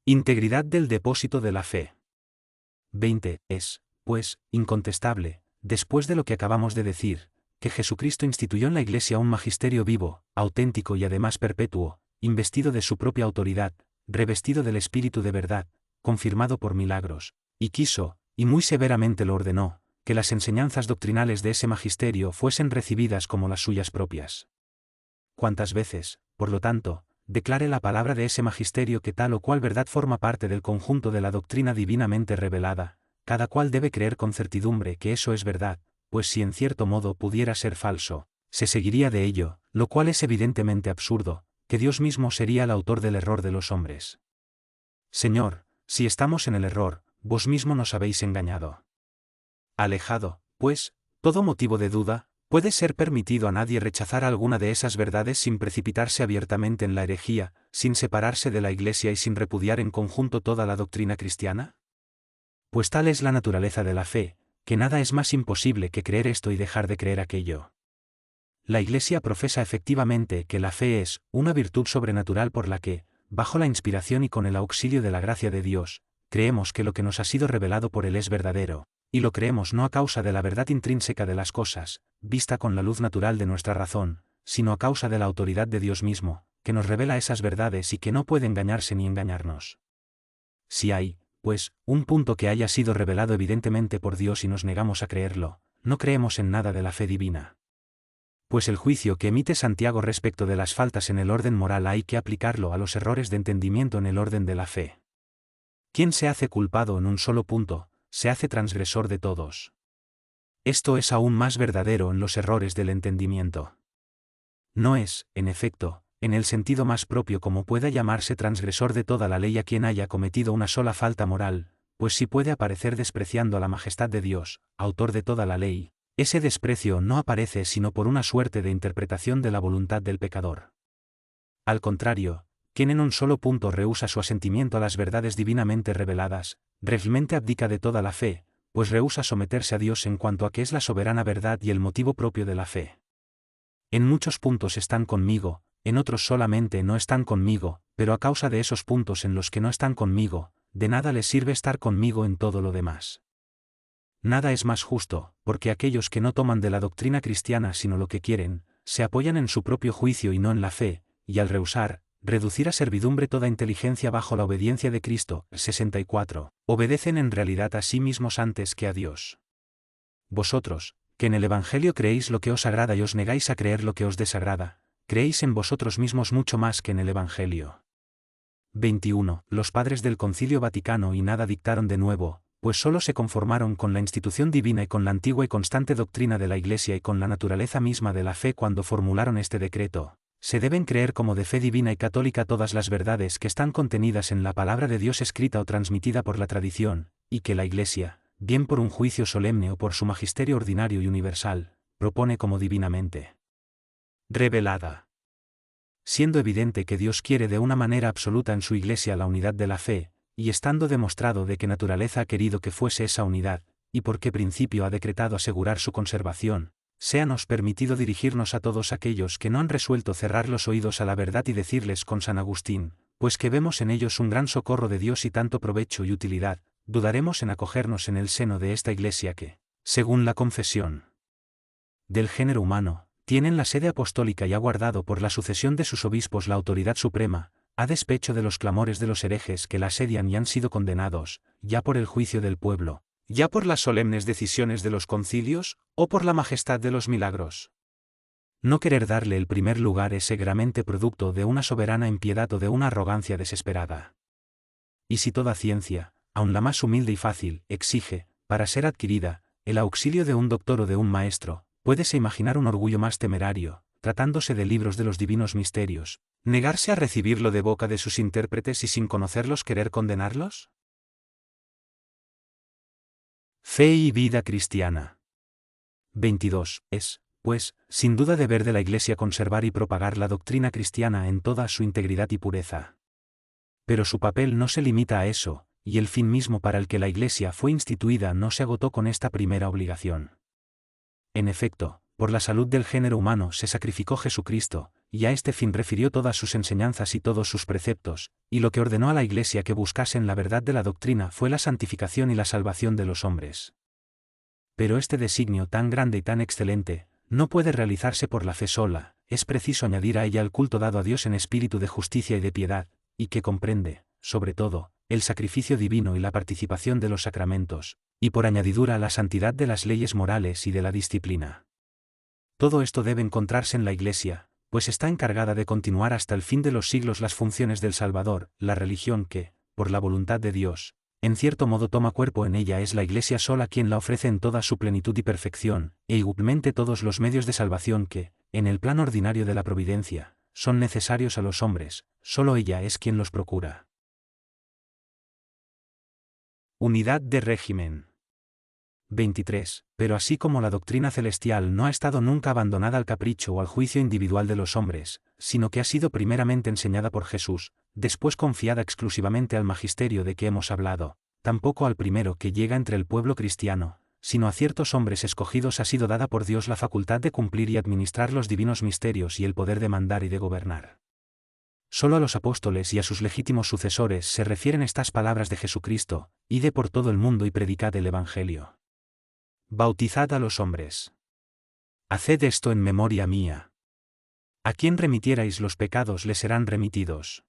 Integridad del depósito de la fe. 20. Es, pues, incontestable, después de lo que acabamos de decir, que Jesucristo instituyó en la Iglesia un magisterio vivo, auténtico y además perpetuo, investido de su propia autoridad, revestido del Espíritu de verdad, confirmado por milagros, y quiso, y muy severamente lo ordenó, que las enseñanzas doctrinales de ese magisterio fuesen recibidas como las suyas propias. Cuantas veces, por lo tanto, declare la palabra de ese magisterio que tal o cual verdad forma parte del conjunto de la doctrina divinamente revelada, cada cual debe creer con certidumbre que eso es verdad, pues si en cierto modo pudiera ser falso, se seguiría de ello, lo cual es evidentemente absurdo, que Dios mismo sería el autor del error de los hombres. Señor, si estamos en el error, vos mismo nos habéis engañado. Alejado, pues, todo motivo de duda, ¿puede ser permitido a nadie rechazar alguna de esas verdades sin precipitarse abiertamente en la herejía, sin separarse de la Iglesia y sin repudiar en conjunto toda la doctrina cristiana? Pues tal es la naturaleza de la fe, que nada es más imposible que creer esto y dejar de creer aquello. La Iglesia profesa efectivamente que la fe es una virtud sobrenatural por la que, bajo la inspiración y con el auxilio de la gracia de Dios, creemos que lo que nos ha sido revelado por Él es verdadero, y lo creemos no a causa de la verdad intrínseca de las cosas, vista con la luz natural de nuestra razón, sino a causa de la autoridad de Dios mismo, que nos revela esas verdades y que no puede engañarse ni engañarnos. Si hay, pues, un punto que haya sido revelado evidentemente por Dios y nos negamos a creerlo, no creemos en nada de la fe divina. Pues el juicio que emite Santiago respecto de las faltas en el orden moral hay que aplicarlo a los errores de entendimiento en el orden de la fe. Quien se hace culpado en un solo punto, se hace transgresor de todos. Esto es aún más verdadero en los errores del entendimiento. No es, en efecto, en el sentido más propio como pueda llamarse transgresor de toda la ley a quien haya cometido una sola falta moral, pues si puede aparecer despreciando a la majestad de Dios, autor de toda la ley, ese desprecio no aparece sino por una suerte de interpretación de la voluntad del pecador. Al contrario, quien en un solo punto rehúsa su asentimiento a las verdades divinamente reveladas, realmente abdica de toda la fe, pues rehúsa someterse a Dios en cuanto a que es la soberana verdad y el motivo propio de la fe. En muchos puntos están conmigo, en otros solamente no están conmigo, pero a causa de esos puntos en los que no están conmigo, de nada les sirve estar conmigo en todo lo demás. Nada es más justo, porque aquellos que no toman de la doctrina cristiana sino lo que quieren, se apoyan en su propio juicio y no en la fe, y al rehusar, reducir a servidumbre toda inteligencia bajo la obediencia de Cristo, 64, obedecen en realidad a sí mismos antes que a Dios. Vosotros, que en el Evangelio creéis lo que os agrada y os negáis a creer lo que os desagrada, creéis en vosotros mismos mucho más que en el Evangelio. 21. Los padres del Concilio Vaticano y nada dictaron de nuevo, pues sólo se conformaron con la institución divina y con la antigua y constante doctrina de la Iglesia y con la naturaleza misma de la fe cuando formularon este decreto. Se deben creer como de fe divina y católica todas las verdades que están contenidas en la palabra de Dios escrita o transmitida por la tradición, y que la Iglesia, bien por un juicio solemne o por su magisterio ordinario y universal, propone como divinamente revelada. Siendo evidente que Dios quiere de una manera absoluta en su Iglesia la unidad de la fe, y estando demostrado de qué naturaleza ha querido que fuese esa unidad, y por qué principio ha decretado asegurar su conservación, séanos permitido dirigirnos a todos aquellos que no han resuelto cerrar los oídos a la verdad y decirles con San Agustín, pues que vemos en ellos un gran socorro de Dios y tanto provecho y utilidad, dudaremos en acogernos en el seno de esta Iglesia que, según la confesión del género humano, tienen la sede apostólica y ha guardado por la sucesión de sus obispos la autoridad suprema, a despecho de los clamores de los herejes que la asedian y han sido condenados, ya por el juicio del pueblo, ya por las solemnes decisiones de los concilios, o por la majestad de los milagros. No querer darle el primer lugar es segramente producto de una soberana impiedad o de una arrogancia desesperada. Y si toda ciencia, aun la más humilde y fácil, exige, para ser adquirida, el auxilio de un doctor o de un maestro, ¿puédese imaginar un orgullo más temerario, tratándose de libros de los divinos misterios, negarse a recibirlo de boca de sus intérpretes y sin conocerlos querer condenarlos? Fe y vida cristiana. 22. Es, pues, sin duda deber de la Iglesia conservar y propagar la doctrina cristiana en toda su integridad y pureza. Pero su papel no se limita a eso, y el fin mismo para el que la Iglesia fue instituida no se agotó con esta primera obligación. En efecto, por la salud del género humano se sacrificó Jesucristo, y a este fin refirió todas sus enseñanzas y todos sus preceptos, y lo que ordenó a la Iglesia que buscasen la verdad de la doctrina fue la santificación y la salvación de los hombres. Pero este designio tan grande y tan excelente, no puede realizarse por la fe sola, es preciso añadir a ella el culto dado a Dios en espíritu de justicia y de piedad, y que comprende, sobre todo, el sacrificio divino y la participación de los sacramentos, y por añadidura la santidad de las leyes morales y de la disciplina. Todo esto debe encontrarse en la Iglesia, pues está encargada de continuar hasta el fin de los siglos las funciones del Salvador. La religión que, por la voluntad de Dios, en cierto modo toma cuerpo en ella es la Iglesia sola quien la ofrece en toda su plenitud y perfección, e igualmente todos los medios de salvación que, en el plan ordinario de la providencia, son necesarios a los hombres, solo ella es quien los procura. Unidad de régimen. 23. Pero así como la doctrina celestial no ha estado nunca abandonada al capricho o al juicio individual de los hombres, sino que ha sido primeramente enseñada por Jesús, después confiada exclusivamente al magisterio de que hemos hablado, tampoco al primero que llega entre el pueblo cristiano, sino a ciertos hombres escogidos ha sido dada por Dios la facultad de cumplir y administrar los divinos misterios y el poder de mandar y de gobernar. Solo a los apóstoles y a sus legítimos sucesores se refieren estas palabras de Jesucristo: id por todo el mundo y predicad el Evangelio. Bautizad a los hombres. Haced esto en memoria mía. A quien remitierais los pecados les serán remitidos.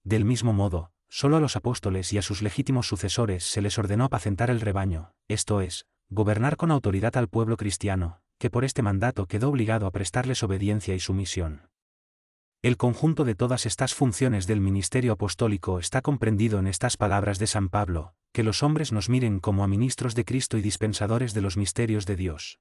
Del mismo modo, solo a los apóstoles y a sus legítimos sucesores se les ordenó apacentar el rebaño, esto es, gobernar con autoridad al pueblo cristiano, que por este mandato quedó obligado a prestarles obediencia y sumisión. El conjunto de todas estas funciones del ministerio apostólico está comprendido en estas palabras de San Pablo: que los hombres nos miren como a ministros de Cristo y dispensadores de los misterios de Dios.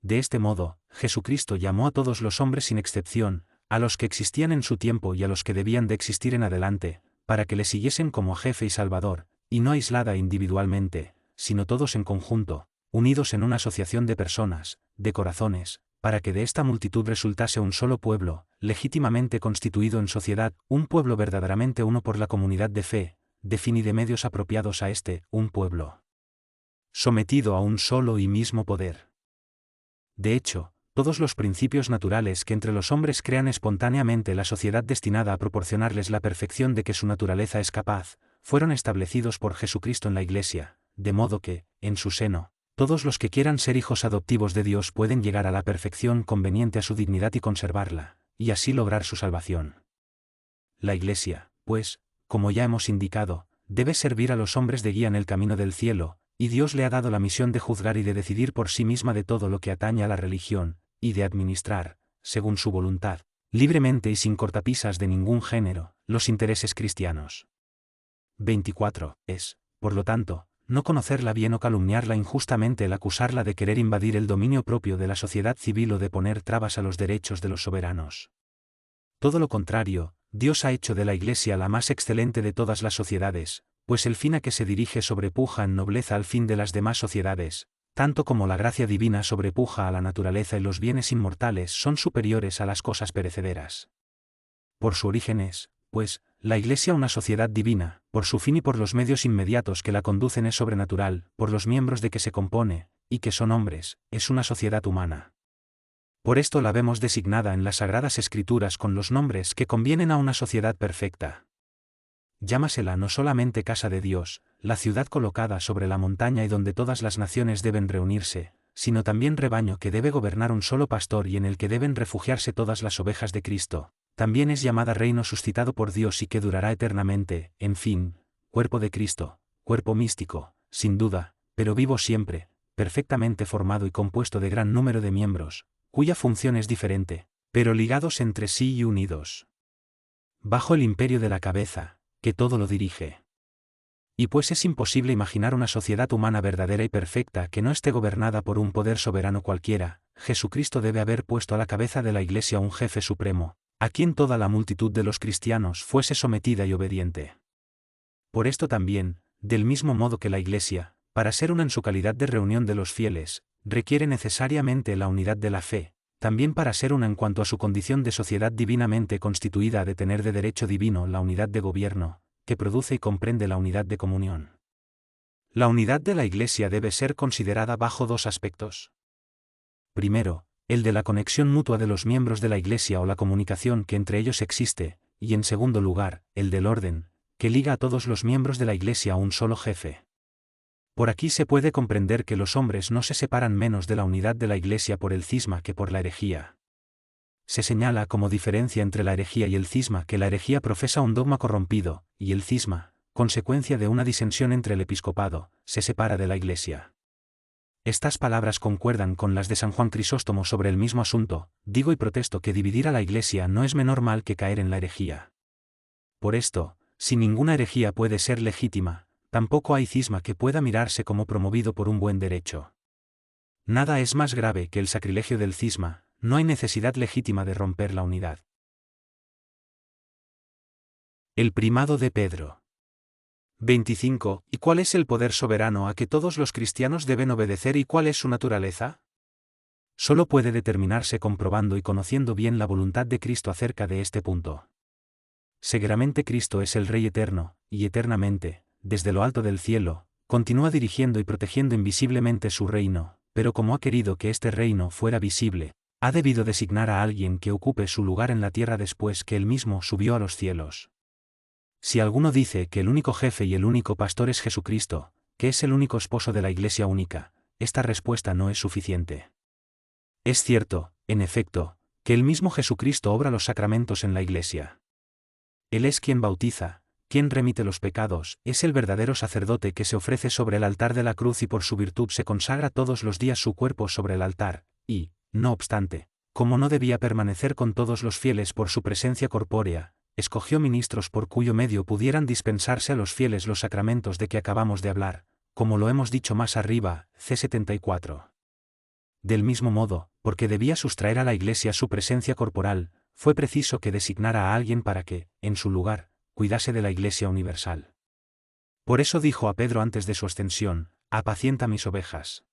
De este modo, Jesucristo llamó a todos los hombres sin excepción, a los que existían en su tiempo y a los que debían de existir en adelante, para que le siguiesen como a jefe y salvador, y no aislada individualmente, sino todos en conjunto, unidos en una asociación de personas, de corazones, para que de esta multitud resultase un solo pueblo, legítimamente constituido en sociedad, un pueblo verdaderamente uno por la comunidad de fe, de fin y de medios apropiados a este, un pueblo sometido a un solo y mismo poder. De hecho, todos los principios naturales que entre los hombres crean espontáneamente la sociedad destinada a proporcionarles la perfección de que su naturaleza es capaz, fueron establecidos por Jesucristo en la Iglesia, de modo que, en su seno, todos los que quieran ser hijos adoptivos de Dios pueden llegar a la perfección conveniente a su dignidad y conservarla, y así lograr su salvación. La Iglesia, pues, como ya hemos indicado, debe servir a los hombres de guía en el camino del cielo, y Dios le ha dado la misión de juzgar y de decidir por sí misma de todo lo que atañe a la religión, y de administrar, según su voluntad, libremente y sin cortapisas de ningún género, los intereses cristianos. 24. Es, por lo tanto, no conocerla bien o calumniarla injustamente el acusarla de querer invadir el dominio propio de la sociedad civil o de poner trabas a los derechos de los soberanos. Todo lo contrario, Dios ha hecho de la Iglesia la más excelente de todas las sociedades, pues el fin a que se dirige sobrepuja en nobleza al fin de las demás sociedades, tanto como la gracia divina sobrepuja a la naturaleza y los bienes inmortales son superiores a las cosas perecederas. Por su origen es, pues, la Iglesia una sociedad divina, por su fin y por los medios inmediatos que la conducen es sobrenatural, por los miembros de que se compone, y que son hombres, es una sociedad humana. Por esto la vemos designada en las Sagradas Escrituras con los nombres que convienen a una sociedad perfecta. Llámasela no solamente casa de Dios, la ciudad colocada sobre la montaña y donde todas las naciones deben reunirse, sino también rebaño que debe gobernar un solo pastor y en el que deben refugiarse todas las ovejas de Cristo. También es llamada reino suscitado por Dios y que durará eternamente, en fin, cuerpo de Cristo, cuerpo místico, sin duda, pero vivo siempre, perfectamente formado y compuesto de gran número de miembros, cuya función es diferente, pero ligados entre sí y unidos. Bajo el imperio de la cabeza, que todo lo dirige. Y pues es imposible imaginar una sociedad humana verdadera y perfecta que no esté gobernada por un poder soberano cualquiera, Jesucristo debe haber puesto a la cabeza de la Iglesia un jefe supremo, a quien toda la multitud de los cristianos fuese sometida y obediente. Por esto también, del mismo modo que la Iglesia, para ser una en su calidad de reunión de los fieles, requiere necesariamente la unidad de la fe, también para ser una en cuanto a su condición de sociedad divinamente constituida ha de tener de derecho divino la unidad de gobierno, que produce y comprende la unidad de comunión. La unidad de la Iglesia debe ser considerada bajo dos aspectos. Primero, el de la conexión mutua de los miembros de la Iglesia o la comunicación que entre ellos existe, y en segundo lugar, el del orden, que liga a todos los miembros de la Iglesia a un solo jefe. Por aquí se puede comprender que los hombres no se separan menos de la unidad de la Iglesia por el cisma que por la herejía. Se señala como diferencia entre la herejía y el cisma que la herejía profesa un dogma corrompido, y el cisma, consecuencia de una disensión entre el episcopado, se separa de la Iglesia. Estas palabras concuerdan con las de San Juan Crisóstomo sobre el mismo asunto: digo y protesto que dividir a la Iglesia no es menor mal que caer en la herejía. Por esto, si ninguna herejía puede ser legítima, tampoco hay cisma que pueda mirarse como promovido por un buen derecho. Nada es más grave que el sacrilegio del cisma, no hay necesidad legítima de romper la unidad. El primado de Pedro. 25. ¿Y cuál es el poder soberano a que todos los cristianos deben obedecer y cuál es su naturaleza? Solo puede determinarse comprobando y conociendo bien la voluntad de Cristo acerca de este punto. Seguramente Cristo es el Rey eterno, y eternamente, desde lo alto del cielo, continúa dirigiendo y protegiendo invisiblemente su reino, pero como ha querido que este reino fuera visible, ha debido designar a alguien que ocupe su lugar en la tierra después que él mismo subió a los cielos. Si alguno dice que el único jefe y el único pastor es Jesucristo, que es el único esposo de la Iglesia única, esta respuesta no es suficiente. Es cierto, en efecto, que el mismo Jesucristo obra los sacramentos en la Iglesia. Él es quien bautiza, quien remite los pecados, es el verdadero sacerdote que se ofrece sobre el altar de la cruz y por su virtud se consagra todos los días su cuerpo sobre el altar, y, no obstante, como no debía permanecer con todos los fieles por su presencia corpórea, escogió ministros por cuyo medio pudieran dispensarse a los fieles los sacramentos de que acabamos de hablar, como lo hemos dicho más arriba, c. 74. Del mismo modo, porque debía sustraer a la Iglesia su presencia corporal, fue preciso que designara a alguien para que, en su lugar, cuidase de la Iglesia universal. Por eso dijo a Pedro antes de su ascensión: apacienta mis ovejas.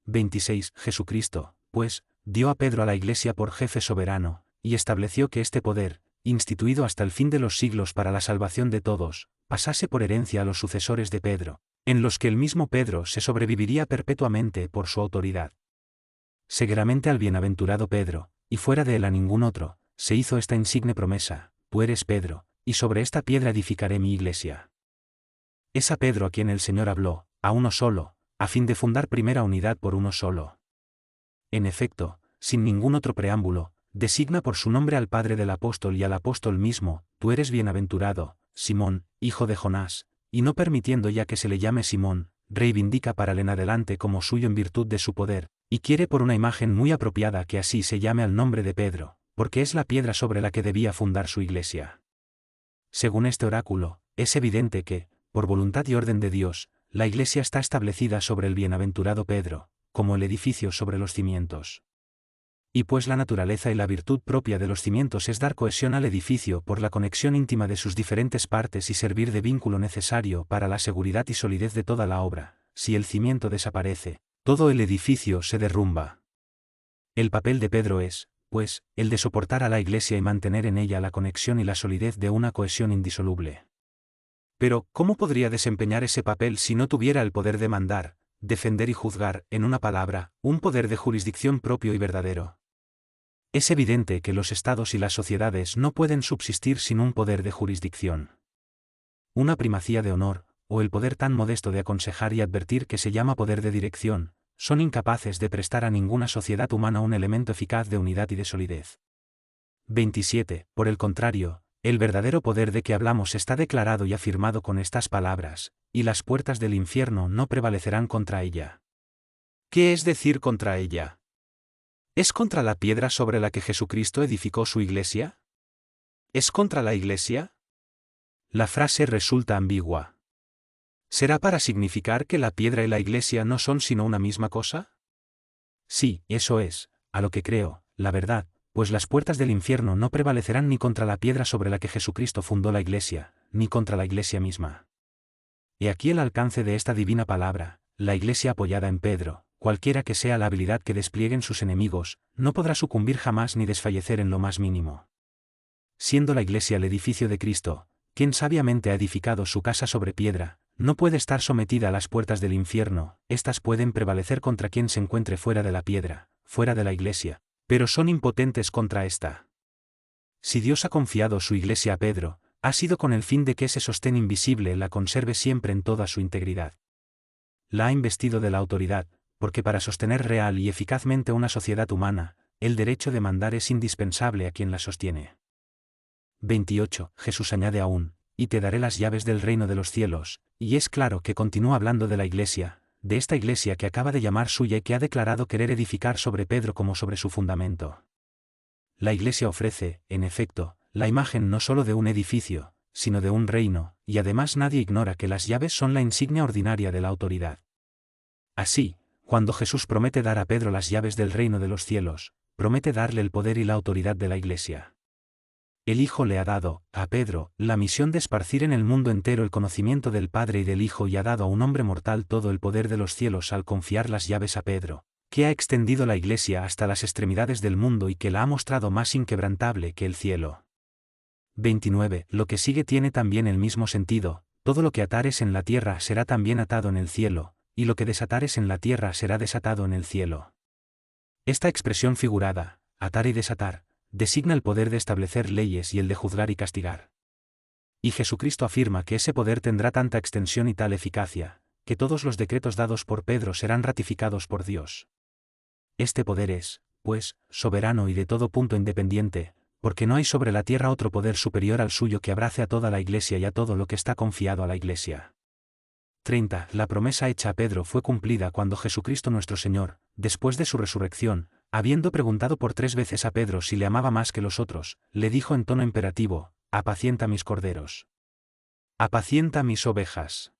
26. Jesucristo, pues, dio a Pedro a la Iglesia por jefe soberano, y estableció que este poder, instituido hasta el fin de los siglos para la salvación de todos, pasase por herencia a los sucesores de Pedro, en los que el mismo Pedro se sobreviviría perpetuamente por su autoridad. Seguramente al bienaventurado Pedro, y fuera de él a ningún otro, se hizo esta insigne promesa: tú eres Pedro, y sobre esta piedra edificaré mi Iglesia. Es a Pedro a quien el Señor habló, a uno solo, a fin de fundar primera unidad por uno solo. En efecto, sin ningún otro preámbulo, designa por su nombre al padre del apóstol y al apóstol mismo: tú eres bienaventurado, Simón, hijo de Jonás, y no permitiendo ya que se le llame Simón, reivindica para él en adelante como suyo en virtud de su poder, y quiere por una imagen muy apropiada que así se llame al nombre de Pedro, porque es la piedra sobre la que debía fundar su Iglesia. Según este oráculo, es evidente que, por voluntad y orden de Dios, la Iglesia está establecida sobre el bienaventurado Pedro, como el edificio sobre los cimientos. Y pues la naturaleza y la virtud propia de los cimientos es dar cohesión al edificio por la conexión íntima de sus diferentes partes y servir de vínculo necesario para la seguridad y solidez de toda la obra, si el cimiento desaparece, todo el edificio se derrumba. El papel de Pedro es, pues, el de soportar a la Iglesia y mantener en ella la conexión y la solidez de una cohesión indisoluble. Pero, ¿cómo podría desempeñar ese papel si no tuviera el poder de mandar, defender y juzgar, en una palabra, un poder de jurisdicción propio y verdadero? Es evidente que los estados y las sociedades no pueden subsistir sin un poder de jurisdicción. Una primacía de honor, o el poder tan modesto de aconsejar y advertir que se llama poder de dirección, son incapaces de prestar a ninguna sociedad humana un elemento eficaz de unidad y de solidez. 27. Por el contrario, el verdadero poder de que hablamos está declarado y afirmado con estas palabras: y las puertas del infierno no prevalecerán contra ella. ¿Qué es decir contra ella? ¿Es contra la piedra sobre la que Jesucristo edificó su Iglesia? ¿Es contra la Iglesia? La frase resulta ambigua. ¿Será para significar que la piedra y la Iglesia no son sino una misma cosa? Sí, eso es, a lo que creo, la verdad, pues las puertas del infierno no prevalecerán ni contra la piedra sobre la que Jesucristo fundó la Iglesia, ni contra la Iglesia misma. He aquí el alcance de esta divina palabra: la Iglesia apoyada en Pedro, cualquiera que sea la habilidad que desplieguen sus enemigos, no podrá sucumbir jamás ni desfallecer en lo más mínimo. Siendo la Iglesia el edificio de Cristo, quien sabiamente ha edificado su casa sobre piedra, no puede estar sometida a las puertas del infierno, éstas pueden prevalecer contra quien se encuentre fuera de la piedra, fuera de la Iglesia, pero son impotentes contra esta. Si Dios ha confiado su Iglesia a Pedro, ha sido con el fin de que ese sostén invisible la conserve siempre en toda su integridad. La ha investido de la autoridad, porque para sostener real y eficazmente una sociedad humana, el derecho de mandar es indispensable a quien la sostiene. 28. Jesús añade aún, y te daré las llaves del reino de los cielos, y es claro que continúa hablando de la Iglesia, de esta Iglesia que acaba de llamar suya y que ha declarado querer edificar sobre Pedro como sobre su fundamento. La Iglesia ofrece, en efecto, la imagen no solo de un edificio, sino de un reino, y además nadie ignora que las llaves son la insignia ordinaria de la autoridad. Así, cuando Jesús promete dar a Pedro las llaves del reino de los cielos, promete darle el poder y la autoridad de la Iglesia. El Hijo le ha dado, a Pedro, la misión de esparcir en el mundo entero el conocimiento del Padre y del Hijo y ha dado a un hombre mortal todo el poder de los cielos al confiar las llaves a Pedro, que ha extendido la Iglesia hasta las extremidades del mundo y que la ha mostrado más inquebrantable que el cielo. 29. Lo que sigue tiene también el mismo sentido, todo lo que atares en la tierra será también atado en el cielo, y lo que desatares en la tierra será desatado en el cielo. Esta expresión figurada, atar y desatar, designa el poder de establecer leyes y el de juzgar y castigar. Y Jesucristo afirma que ese poder tendrá tanta extensión y tal eficacia, que todos los decretos dados por Pedro serán ratificados por Dios. Este poder es, pues, soberano y de todo punto independiente, porque no hay sobre la tierra otro poder superior al suyo que abrace a toda la Iglesia y a todo lo que está confiado a la Iglesia. 30. La promesa hecha a Pedro fue cumplida cuando Jesucristo nuestro Señor, después de su resurrección, habiendo preguntado por 3 veces a Pedro si le amaba más que los otros, le dijo en tono imperativo: apacienta mis corderos. Apacienta mis ovejas.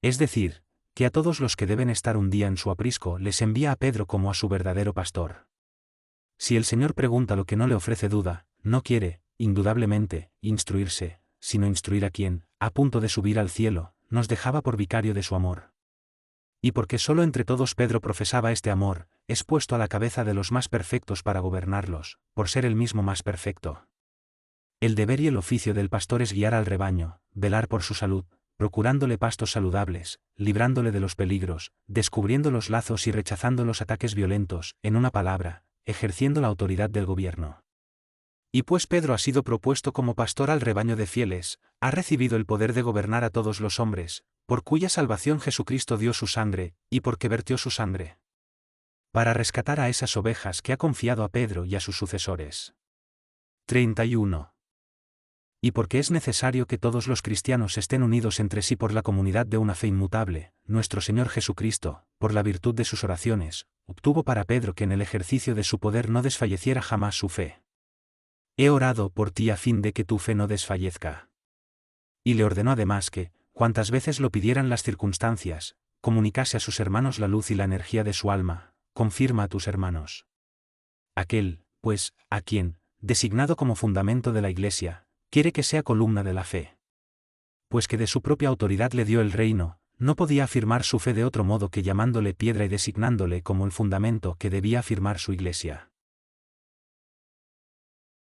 Es decir, que a todos los que deben estar un día en su aprisco les envía a Pedro como a su verdadero pastor. Si el Señor pregunta lo que no le ofrece duda, no quiere, indudablemente, instruirse, sino instruir a quien, a punto de subir al cielo, nos dejaba por vicario de su amor. Y porque solo entre todos Pedro profesaba este amor, es puesto a la cabeza de los más perfectos para gobernarlos, por ser el mismo más perfecto. El deber y el oficio del pastor es guiar al rebaño, velar por su salud, procurándole pastos saludables, librándole de los peligros, descubriendo los lazos y rechazando los ataques violentos, en una palabra, ejerciendo la autoridad del gobierno. Y pues Pedro ha sido propuesto como pastor al rebaño de fieles, ha recibido el poder de gobernar a todos los hombres, por cuya salvación Jesucristo dio su sangre, y porque vertió su sangre. Para rescatar a esas ovejas que ha confiado a Pedro y a sus sucesores. 31. Y porque es necesario que todos los cristianos estén unidos entre sí por la comunidad de una fe inmutable, nuestro Señor Jesucristo, por la virtud de sus oraciones, obtuvo para Pedro que en el ejercicio de su poder no desfalleciera jamás su fe. He orado por ti a fin de que tu fe no desfallezca. Y le ordenó además que, cuantas veces lo pidieran las circunstancias, comunicase a sus hermanos la luz y la energía de su alma, confirma a tus hermanos. Aquel, pues, a quien, designado como fundamento de la Iglesia, quiere que sea columna de la fe. Pues que de su propia autoridad le dio el reino, no podía afirmar su fe de otro modo que llamándole piedra y designándole como el fundamento que debía afirmar su Iglesia.